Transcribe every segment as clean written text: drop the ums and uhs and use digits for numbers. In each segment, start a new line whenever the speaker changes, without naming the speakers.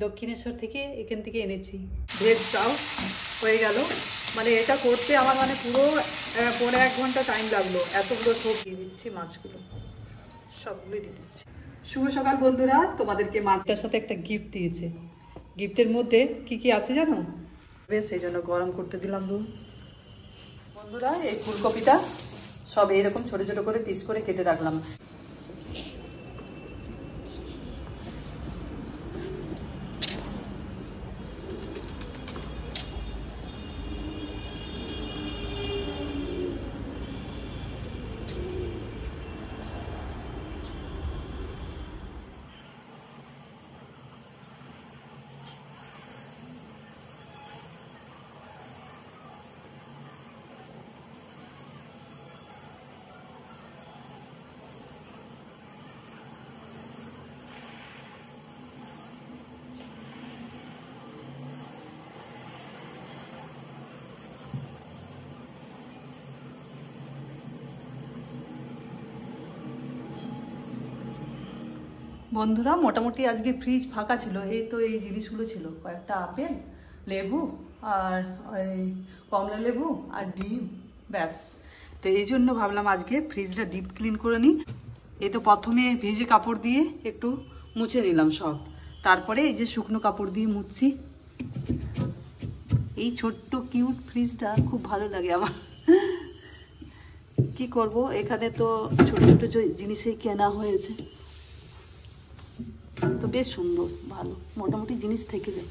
দক্ষিণেশ্বর থেকে এখান থেকে এনেছি। ভেজ চাও হয়ে গেল, মানে এটা করতে আমার মানে পুরো 1.5 ঘন্টা টাইম লাগলো। এতগুলো সব দিয়ে দিচ্ছি, মাছগুলো সবগুলোই দিয়ে দিচ্ছি। শুভ সকাল বন্ধুরা, তোমাদেরকে মাছটার সাথে একটা গিফট দিয়েছে। গিফটের মধ্যে কি কি আছে জানো? বেশ সেই জন্য গরম করতে দিলাম দুধ। বন্ধুরা এই ফুলকপিটা সব এইরকম ছোট ছোট করে পিস করে কেটে রাখলাম। বন্ধুরা মোটামুটি আজকে ফ্রিজ ফাঁকা ছিল, এই তো এই জিনিসগুলো ছিল, কয়েকটা আপেল, লেবু আর ওই কমলা লেবু আর ডিম, ব্যাস। তো এই জন্য ভাবলাম আজকে ফ্রিজটা ডিপ ক্লিন করে নিই। এই তো প্রথমে ভেজে কাপড় দিয়ে একটু মুছে নিলাম সব, তারপরে এই যে শুকনো কাপড় দিয়ে মুছছি। এই ছোট্ট কিউট ফ্রিজটা খুব ভালো লাগে আমার। কি করব, এখানে তো ছোট ছোট জিনিসেই কেনা হয়েছে, তো বেশ সুন্দর ভালো মোটামুটি জিনিস থেকে যায়।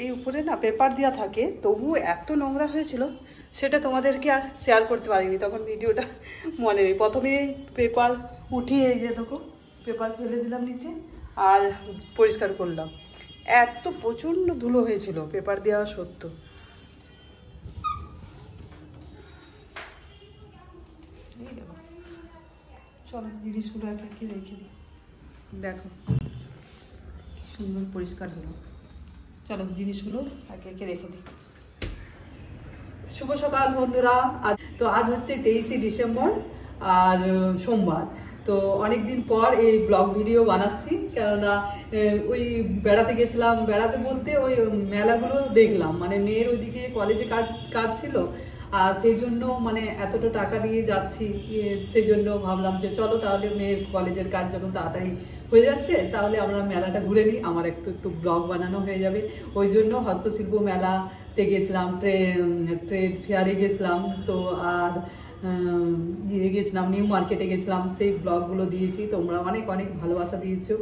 এই উপরে না পেপার দেওয়া থাকে, তবু এত নোংরা হয়েছিল সেটা তোমাদেরকে আর শেয়ার করতে পারিনি, তখন ভিডিওটা মনে নেই। প্রথমে পেপার উঠিয়ে এই যে দেখো পেপার ফেলে দিলাম নিচে আর পরিষ্কার করলাম। এত প্রচণ্ড ধুলো হয়েছিল পেপার দেওয়া সত্য। চলো জিনিসগুলো এক একে রেখে দিই, দেখো সুন্দর পরিষ্কার হলো। চলো জিনিসগুলো একে একে রেখে দিই। শুভ সকাল বন্ধুরা, আজ হচ্ছে 23শে ডিসেম্বর আর সোমবার। তো অনেকদিন পর এই ব্লগ ভিডিও বানাচ্ছি, কেননা ওই বেড়াতে গেছিলাম, বেড়াতে বলতে ওই মেলাগুলো দেখলাম, মানে মেয়ের ওইদিকে কলেজে কাজ ছিল, আর সেই জন্য মানে এতটা টাকা দিয়ে যাচ্ছি, সেই জন্য ভাবলাম যে চলো তাহলে মেয়ের কলেজের কাজ যখন তাড়াতাড়ি হয়ে যাচ্ছে তাহলে আমরা মেলাটা ঘুরে নিই, আমার একটু ব্লগ বানানো হয়ে যাবে। ওই জন্য হস্তশিল্প মেলাতে গেছিলাম, ট্রেড ফেয়ারে গেছিলাম, তো আর গেছিলাম নিউ মার্কেটে গেছিলাম, সেই ব্লগগুলো দিয়েছি। তোমরা অনেক অনেক ভালোবাসা দিয়েছো,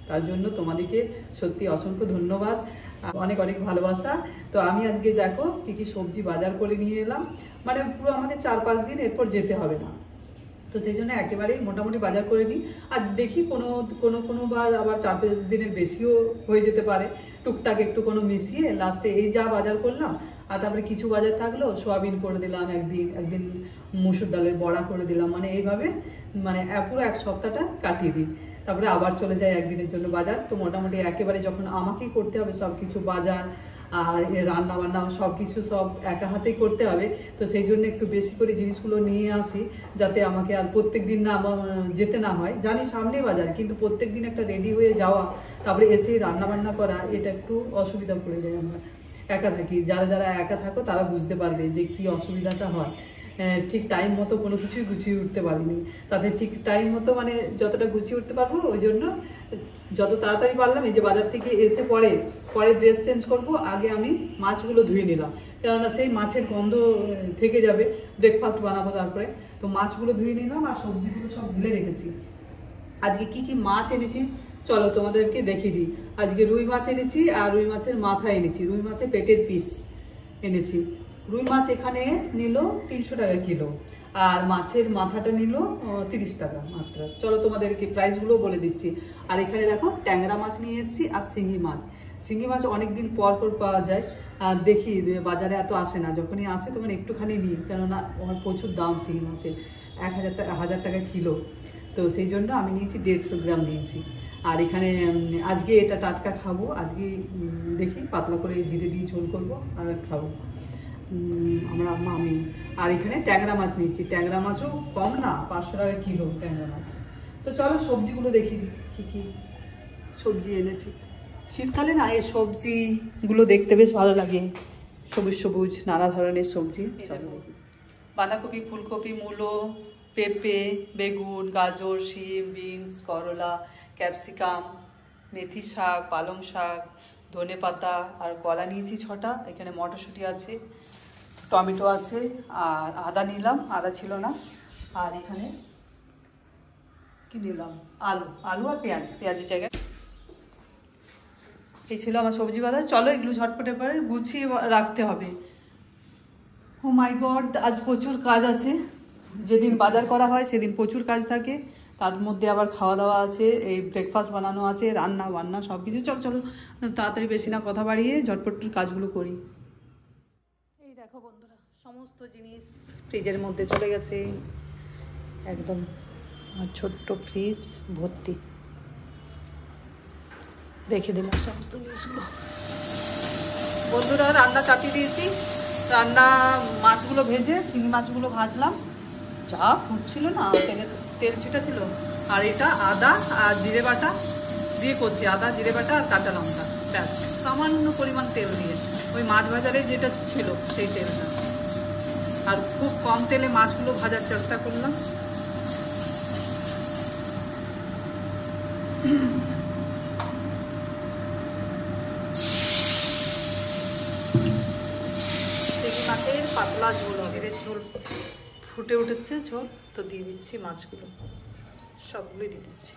তার জন্য তোমাদেরকে সত্যি অসংখ্য ধন্যবাদ, অনেক অনেক ভালোবাসা। তো আমি আজকে দেখো কি কি সবজি বাজার করে নিয়ে এলাম, মানে পুরো আমাকে 4-5 দিন এরপর যেতে হবে না, তো সেই জন্য একেবারেই মোটামুটি বাজার করে নিই। আর দেখি কোনোবার আবার 4-5 দিনের বেশিও হয়ে যেতে পারে, টুকটাক একটু কোনো মিশিয়ে লাস্টে এই যা বাজার করলাম। আর তারপরে কিছু বাজার থাকলো সোয়াবিন করে দিলাম, একদিন মুসুর ডালের বড়া করে দিলাম, মানে এইভাবে মানে পুরো এক সপ্তাহটা কাটিয়ে দিই। তারপরে আবার চলে যায় একদিনের জন্য বাজার। তো মোটামুটি একেবারে যখন আমাকেই করতে হবে সব কিছু বাজার আর রান্না বান্না সব কিছু সব একা হাতেই করতে হবে, তো সেই জন্য একটু বেশি করে জিনিসগুলো নিয়ে আসি, যাতে আমাকে আর প্রত্যেক দিন না যেতে না হয়। জানি সামনে বাজার, কিন্তু প্রত্যেক দিন একটা রেডি হয়ে যাওয়া তারপরে এসে রান্না বান্না করা, এটা একটু অসুবিধা পড়ে যায়। আমরা একা থাকি, যারা একা থাকো তারা বুঝতে পারবে যে কি অসুবিধাটা হয়। ঠিক টাইম মতো কোনো কিছুই গুছিয়ে উঠতে পারিনি, তাদের ঠিক টাইম মতো মানে যতটা গুছিয়ে উঠতে পারবো ওই জন্য যত তাড়াতাড়ি পারলাম এই যে বাজার থেকে এসে পরে ড্রেস চেঞ্জ করব, আগে আমি মাছগুলো ধুয়ে নিলাম, কেননা সেই মাছের গন্ধ থেকে যাবে, ব্রেকফাস্ট বানাবো তারপরে। তো মাছগুলো ধুয়ে নিলাম আর সবজিগুলো সব ঢেলে রেখেছি। আজকে কি কি মাছ এনেছি চলো তোমাদেরকে দেখিয়ে দিই। আজকে রুই মাছ এনেছি আর রুই মাছের মাথা এনেছি, রুই মাছের পেটের পিস এনেছি। রুই মাছ এখানে নিল 300 টাকা কিলো, আর মাছের মাথাটা নিল 30 টাকা মাত্র। চলো তোমাদেরকে প্রাইসগুলো বলে দিচ্ছি। আর এখানে দেখো ট্যাংরা মাছ নিয়ে এসেছি আর শিঙি মাছ। শিঙি মাছ অনেকদিন পর পর পাওয়া যায়, আর দেখি বাজারে এত আসে না, যখনই আসে তখন একটুখানি নিই, কেননা আমার প্রচুর দাম শিঙি মাছের, 1000 টাকা কিলো। তো সেই জন্য আমি নিয়েছি 150 গ্রাম নিয়েছি। আর এখানে আজকে এটা টাটকা খাবো, আজকে দেখি পাতলা করে জিরে দিয়ে ঝোল করবো আর খাবো আমরা আমি। আর এখানে ট্যাংরা মাছ নিচ্ছি, ট্যাংরা মাছও কম না, 500 টাকা কিলো ট্যাংরা মাছ। তো চলো সবজিগুলো দেখি কি কি সবজি এনেছি। শীতকালে না এই সবজিগুলো দেখতে বেশ ভালো লাগে, সবুজ সবুজ নানা ধরনের সবজি। বাঁধাকপি, ফুলকপি, মূলো, পেঁপে, বেগুন, গাজর, শিম, বিনস, করলা, ক্যাপসিকাম, মেথি শাক, পালং শাক, ধনে পাতা, আর কলা নিয়েছি 6টা। এখানে মটরশুঁটি আছে, টমেটো আছে, আর আদা নিলাম, আদা ছিল না। আর এখানে কি নিলাম, আলু আর পেঁয়াজের জায়গায়। এই ছিল আমার সবজি বাজার। চলো এগুলো ঝটপটে করে গুছিয়ে রাখতে হবে। ও মাই গড, আজ প্রচুর কাজ আছে। যেদিন বাজার করা হয় সেদিন প্রচুর কাজ থাকে, তার মধ্যে আবার খাওয়া দাওয়া আছে, এই ব্রেকফাস্ট বানানো আছে, রান্না বান্না সব কিছু। চলো চলো তাড়াতাড়ি, বেশি না কথা বাড়িয়ে ঝটপট কাজগুলো করি। এই দেখো বন্ধুরা, সমস্ত জিনিস ফ্রিজের মধ্যে চলে গেছে একদম। আর ছোট্ট ফ্রিজ ভর্তি রেখে দিলাম সমস্ত জিনিসগুলো। বন্ধুরা রান্না চাপিয়ে দিয়েছি, রান্না মাছগুলো ভেজে, শিঙি মাছগুলো ভাজলাম, যা ফুটছিল না, তেল ছিটা ছিল। আর এটা আদা আর জিরে বাটা দিয়ে করছি, আদা জিরে বাটা আর কাঁচা লঙ্কা, ব্যাস, সামান্য পরিমাণ তেল দিয়ে, ওই মাছ ভাজারে যেটা ছিল সেই তেলটা। আর খুব কম তেলে মাছগুলো ভাজার চেষ্টা করলাম। মাছের পাতলা ঝোল হবে, ঝোল ফুটে উঠেছে, ঝোল তো দিয়ে দিচ্ছি মাছগুলো, সবগুলোই দিয়ে দিচ্ছি।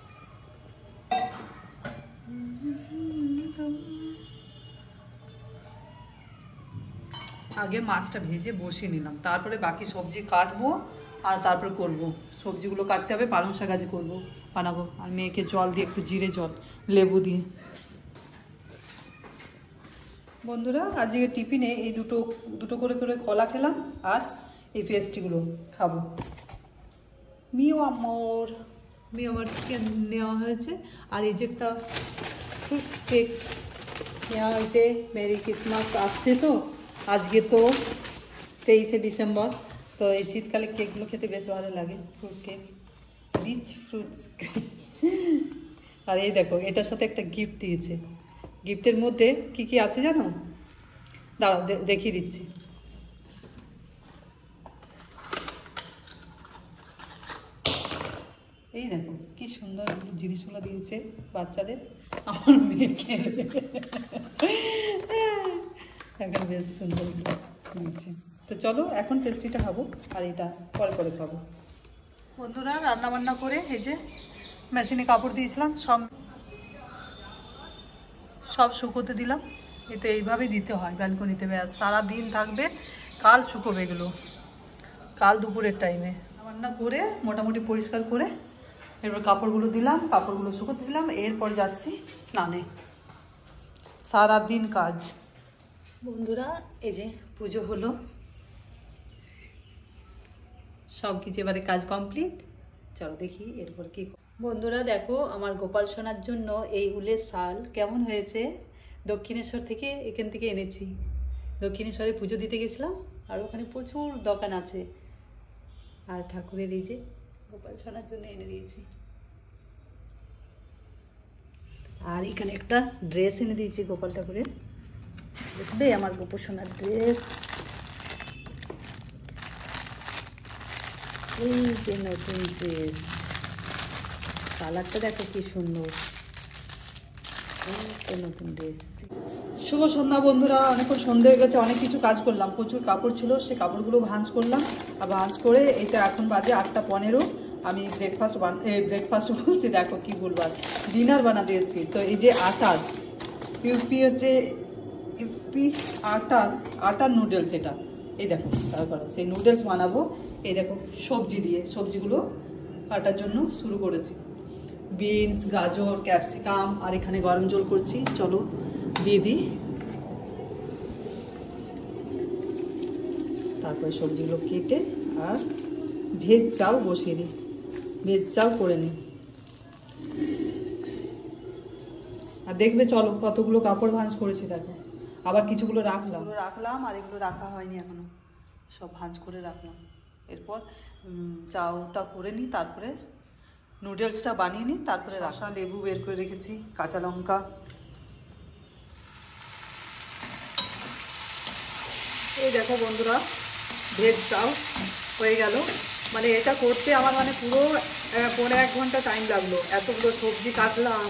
আগে মাছটা ভেজে বসিয়ে নিলাম, তারপরে বাকি সবজি কাটবো আর তারপরে করব। সবজিগুলো কাটতে হবে, পালং শাক আজকে করবো, বানাবো। আর মেয়েকে জল দিয়ে, একটু জিরে জল, লেবু দিয়ে। বন্ধুরা আজকে টিফিনে এই দুটো করে করে কলা খেলাম, আর এই পেস্ট্রিগুলো খাবো। মিও আমার থেকে নেওয়া হয়েছে, আর এই যে একটা ফ্রুট কেক নেওয়া হয়েছে। মেরি ক্রিসমাস আসছে তো, আজকে তো 23শে ডিসেম্বর, তো এই শীতকালে কেকগুলো খেতে বেশ ভালো লাগে, ফ্রুট কেক, রিচ ফ্রুটস। আর এই দেখো, এটার সাথে একটা গিফট দিয়েছে। গিফটের মধ্যে কি কি আছে জানো? দাঁড়াও দেখিয়ে দিচ্ছি। এই দেখো কি সুন্দর জিনিসগুলো দিয়েছে বাচ্চাদের, আমার মেয়েকে এখন বেশ সুন্দর দিয়েছে। তো চলো এখন পেস্ট্রিটা খাবো, আর এটা পরে পরে খাবো। বন্ধুরা রান্না বান্না করে এই যে মেশিনে কাপড় দিয়েছিলাম, সব শুকোতে দিলাম। এ তো এইভাবেই দিতে হয় ব্যালকনিতে, ব্যাস সারাদিন থাকবে, কাল শুকোবে এগুলো, কাল দুপুরের টাইমে। রান্না করে মোটামুটি পরিষ্কার করে এরপর কাপড়গুলো দিলাম, কাপড়গুলো শুকোতে দিলাম, এরপর যাচ্ছি স্নানে। সারাদিন কাজ। বন্ধুরা এই যে পুজো হলো, সব কিছু এবারে কাজ কমপ্লিট। চলো দেখি এরপর কি। বন্ধুরা দেখো আমার গোপাল সোনার জন্য এই উলের শাল কেমন হয়েছে, দক্ষিণেশ্বর থেকে, এখান থেকে এনেছি। দক্ষিণেশ্বরে পুজো দিতে গেছিলাম, আর ওখানে প্রচুর দোকান আছে। আর ঠাকুরের এই যে গোপাল সোনার জন্য এনে দিয়েছি। আর এখানে একটা ড্রেস এনে দিয়েছি গোপাল ঠাকুরের, দেখবে আমার গোপাল সোনার ড্রেস। এই যে নতুন ড্রেস, কালারটা দেখো কি সুন্দর, নতুন ড্রেস। শুভ সন্ধ্যা বন্ধুরা, অনেকক্ষণ সন্ধ্যে হয়ে গেছে, অনেক কিছু কাজ করলাম, প্রচুর কাপড় ছিল, সে কাপড়গুলো ভাঁজ করলাম। আর ভাঁজ করে এটা এখন বাজে 8টা 15, আমি ব্রেকফাস্ট বলছি, দেখো কি বলবার, ডিনার বানাতে এসেছি। তো এই যে আটার ইউপি হচ্ছে ইউপি আটার নুডলস, এটা এই দেখো তারপরে সেই নুডলস বানাবো। এই দেখো সবজি দিয়ে, সবজিগুলো কাটার জন্য শুরু করেছি, বিনস, গাজর, ক্যাপসিকাম, আর এখানে গরম জল করছি। চলো দিয়ে দিই, তারপরে সবজিগুলো কেটে আর ভেজ চাও বসিয়ে দিই, ভেজ চাও করে নিই। আর দেখবে চলো কতগুলো কাপড় ভাঁজ করেছি, দেখো আবার কিছুগুলো রাখলাম আর এগুলো রাখা হয়নি এখনো, সব ভাঁজ করে রাখলাম। এরপর চাউটা করে নিই, তারপরে নুডলসটা বানিয়ে নিই, তারপরে রাখা লেবু বের করে রেখেছি, কাঁচা লঙ্কা। এই দেখো বন্ধুরা, ভেজ চাউ হয়ে গেল। মানে এটা করতে আমার মানে পুরো 1.5 ঘন্টা টাইম লাগলো। এতগুলো সবজি কাটলাম,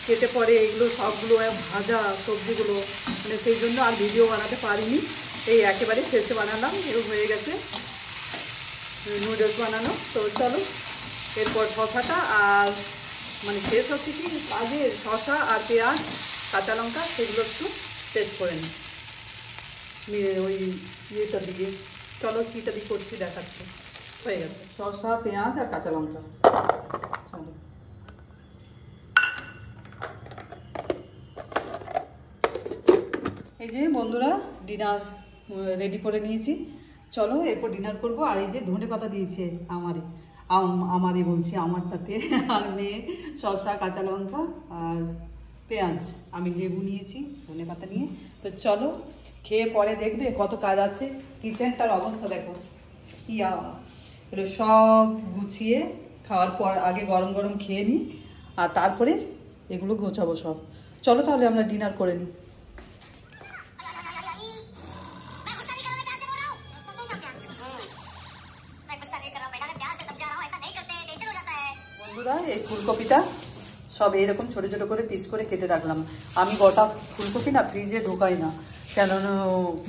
কেটে পরে এগুলো সবগুলো ভাজা সবজিগুলো, মানে সেই জন্য আর ভিডিও বানাতে পারিনি। এই একেবারে শেষে বানালাম, এরকম হয়ে গেছে নুডলস বানানো। তো চলো এরপর শশাটা, আর মানে শেষ হচ্ছে কি কাজে, শশা আর পেঁয়াজ, কাঁচা লঙ্কা, সেগুলো একটু পেস্ট করে নিই ওই ইয়েটা দিকে। চলো কীটা দিয়ে করছি দেখাচ্ছি। হয়ে গেছে শসা, পেঁয়াজ আর কাঁচা লঙ্কা। চলো এই যে বন্ধুরা ডিনার রেডি করে নিয়েছি, চলো এরপর ডিনার করব। আর এই যে ধনে পাতা দিয়েছে আমারই বলছি আমারটাতে, আর মেয়ে শসা, কাঁচা লঙ্কা আর পেঁয়াজ, আমি লেবু নিয়েছি, ধনে পাতা নিয়ে। তো চলো খেয়ে পরে দেখবে কত কাজ আছে। কিচেনটার অবস্থা দেখো, ইয়া এগুলো সব গুছিয়ে খাওয়ার পর আগে গরম গরম খেয়ে নিই, আর তারপরে এগুলো গোছাবো সব। চলো তাহলে আমরা ডিনার করে নিই। বন্ধুরা এই ফুলকপিটা সব এইরকম ছোটো ছোটো করে পিস করে কেটে রাখলাম। আমি গোটা ফুলকপি না ফ্রিজে ঢোকাই না, কেননা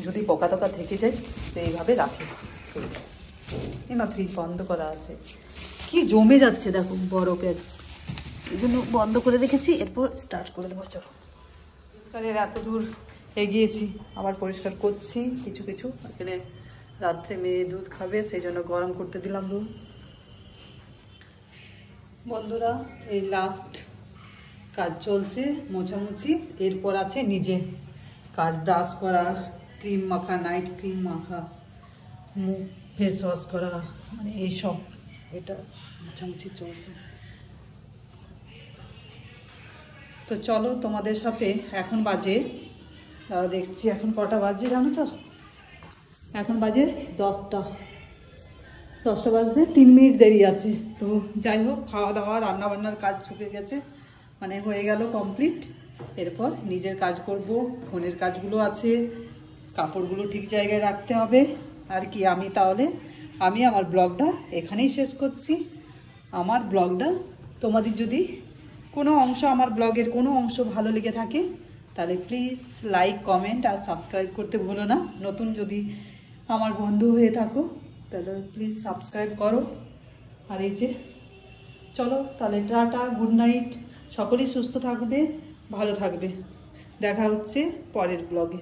যদি পোকা টোকা থেকে যায় তো এইভাবে রাখি। না ফ্রিজ বন্ধ করা আছে, কি জমে যাচ্ছে দেখো বরফের, এই জন্য বন্ধ করে রেখেছি। এরপর স্টার্ট করে দেবো। চলো পরিষ্কারের এত দূর এগিয়েছি, আবার পরিষ্কার করছি কিছু কিছু। এখানে রাত্রে মেয়ে দুধ খাবে, সেই জন্য গরম করতে দিলাম দুধ। বন্ধুরা এই লাস্ট কাজ চলছে, মোছামুছি। এরপর আছে নিজে কাজ, ব্রাশ করা, ক্রিম মাখা, নাইট ক্রিম মাখা, মুখ ফেস ওয়াশ করা, মানে এইসব, এটা মোছামুছি চলছে। তো চলো তোমাদের সাথে, এখন বাজে দেখছি এখন কটা বাজে জানো তো, এখন বাজে 10টা বাজতে 3 মিনিট দেরি আছে। তো যাই হোক, খাওয়া দাওয়া রান্না বান্নার কাজ চুকে গেছে, মানে হয়ে গেল কমপ্লিট। এরপর নিজের কাজ করব, ফোনের কাজগুলো আছে, কাপড়গুলো ঠিক জায়গায় রাখতে হবে। আর কি আমি আমার ব্লগটা এখানেই শেষ করছি। আমার ব্লগটা তোমাদের যদি কোনো অংশ, আমার ব্লগের কোনো অংশ ভালো লেগে থাকে, তাহলে প্লিজ লাইক, কমেন্ট আর সাবস্ক্রাইব করতে ভুলো না। নতুন যদি আমার বন্ধু হয়ে থাকো তাহলে প্লিজ সাবস্ক্রাইব করো। আর এই যে চলো তাহলে টাটা, গুড নাইট, সকলেই সুস্থ থাকবে, ভালো থাকবে। দেখা হচ্ছে পরের ব্লগে।